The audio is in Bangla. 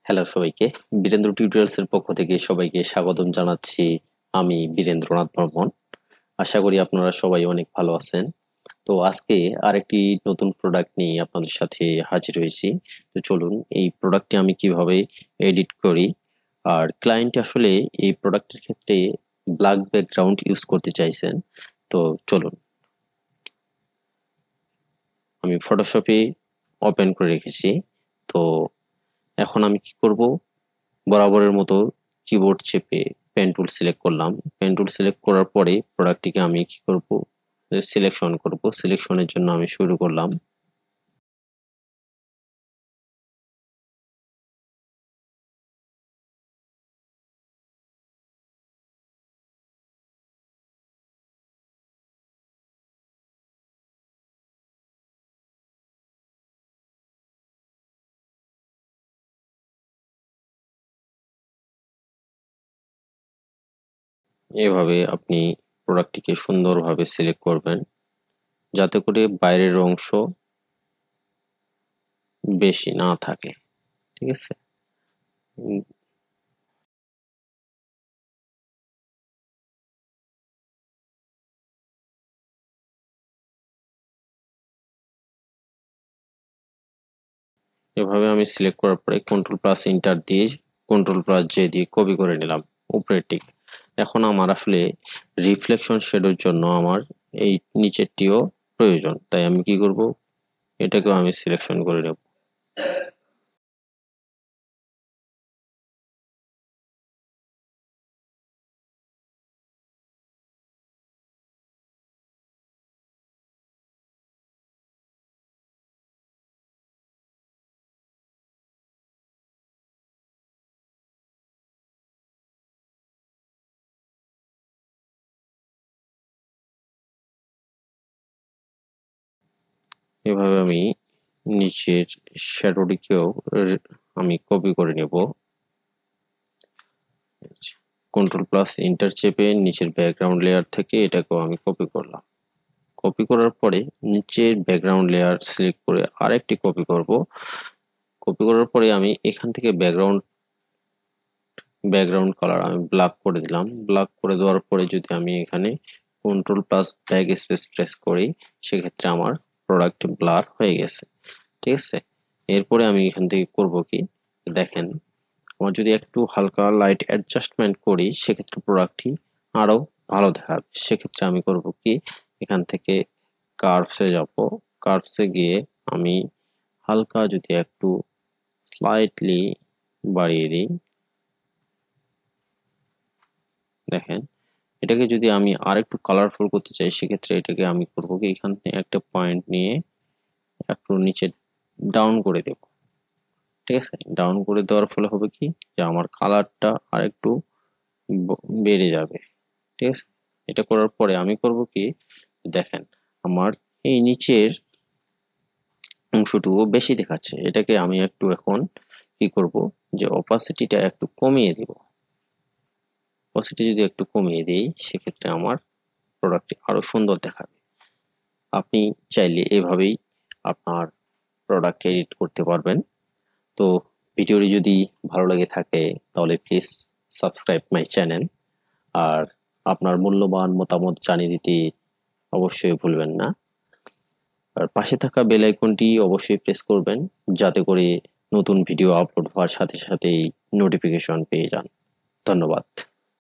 হ্যালো সবাইকে, বীরেন্দ্র টিউটোরিয়ালস এর পক্ষ থেকে সবাইকে স্বাগতম জানাচ্ছি। আমি বীরেন্দ্রনাথ বর্মন। আশা করি আপনারা সবাই অনেক ভালো আছেন। তো আজকে আরেকটি নতুন প্রোডাক্ট নিয়ে আপনাদের সাথে হাজির হয়েছি। তো চলুন এই প্রোডাক্টটি আমি কিভাবে এডিট করি। আর ক্লায়েন্ট আসলে এই প্রোডাক্টের ক্ষেত্রে ব্ল্যাক ব্যাকগ্রাউন্ড ইউজ করতে চাইছেন। তো চলুন, আমি ফটোশপে ওপেন করে রেখেছি। তো এখন আমি কি করব, বরাবরের মতো কিবোর্ড চেপে পেন টুল সিলেক্ট করলাম। পেন টুল সিলেক্ট করার পরে প্রোডাক্টটিকে আমি কি করব, সিলেকশন করব। সিলেকশনের জন্য আমি শুরু করলাম। এভাবে আপনি প্রোডাক্টটিকে সুন্দরভাবে সিলেক্ট করবেন, যাতে করে বাইরের অংশ বেশি না থাকে। ঠিক আছে। উম, এভাবে আমি সিলেক্ট করার পরে কন্ট্রোল প্লাস ইন্টার দিয়ে, কন্ট্রোল প্লাস জে দিয়ে কপি করে নিলাম উপরের দিক। এখন আমার আসলে রিফ্লেকশন শেডোর জন্য আমার এই নিচেরটিও প্রয়োজন, তাই আমি কি করব, এটাকেও আমি সিলেকশন করে নেব। এভাবে আমি নিচের শ্যাডোটিকেও আমি কপি করে নেব। কন্ট্রোল প্লাস ইন্টার চেপে নিচের ব্যাকগ্রাউন্ড লেয়ার থেকে এটাকেও আমি কপি করলাম। কপি করার পরে নিচের ব্যাকগ্রাউন্ড লেয়ার সিলেক্ট করে আরেকটি কপি করব। কপি করার পরে আমি এখান থেকে ব্যাকগ্রাউন্ড কালার আমি ব্ল্যাক করে দিলাম। ব্ল্যাক করে দেওয়ার পরে যদি আমি এখানে control plus back space press করি, সেক্ষেত্রে আমার প্রোডাক্ট ব্লার হয়ে গেছে। ঠিক আছে। এরপরে আমি এখান থেকে করব কি, দেখেন, আমার যদি একটু হালকা লাইট অ্যাডজাস্টমেন্ট করি, সেক্ষেত্রে প্রোডাক্টটি আরো ভালো দেখাবে। সেক্ষেত্রে আমি করব কি, এখান থেকে কার্ভসে যাব। কার্ভসে গিয়ে আমি হালকা যদি একটু স্লাইটলি বাড়িয়ে দিই, দেখেন, এটাকে যদি আমি আরেকটু কালারফুল করতে চাই, সেক্ষেত্রে এটাকে আমি করব কি, এখান থেকে একটা পয়েন্ট নিয়ে একটু নিচে ডাউন করে দেব। ঠিক আছে। ডাউন করে দেওয়ার ফলে হবে কি, যে আমার কালারটা আরেকটু বেড়ে যাবে। ঠিক আছে। এটা করার পরে আমি করব কি, দেখেন, আমার এই নিচের অংশটুকু বেশি দেখাচ্ছে। এটাকে আমি একটু এখন কি করব, যে অপাসিটিটা একটু কমিয়ে দিব। অপাসিটি যদি একটু কমিয়ে দিই, সেক্ষেত্রে আমার প্রোডাক্টটি আরো সুন্দর দেখাবে। আপনি চাইলে এভাবেই আপনার প্রোডাক্ট এডিট করতে পারবেন। তো ভিডিওটি যদি ভালো লেগে থাকে, তাহলে প্লিজ সাবস্ক্রাইব মাই চ্যানেল। আর আপনার মূল্যবান মতামত জানিয়ে দিতে অবশ্যই ভুলবেন না। আর পাশে থাকা বেল আইকনটি অবশ্যই প্রেস করবেন, যাতে করে নতুন ভিডিও আপলোড হওয়ার সাথে সাথেই নোটিফিকেশন পেয়ে যান। ধন্যবাদ।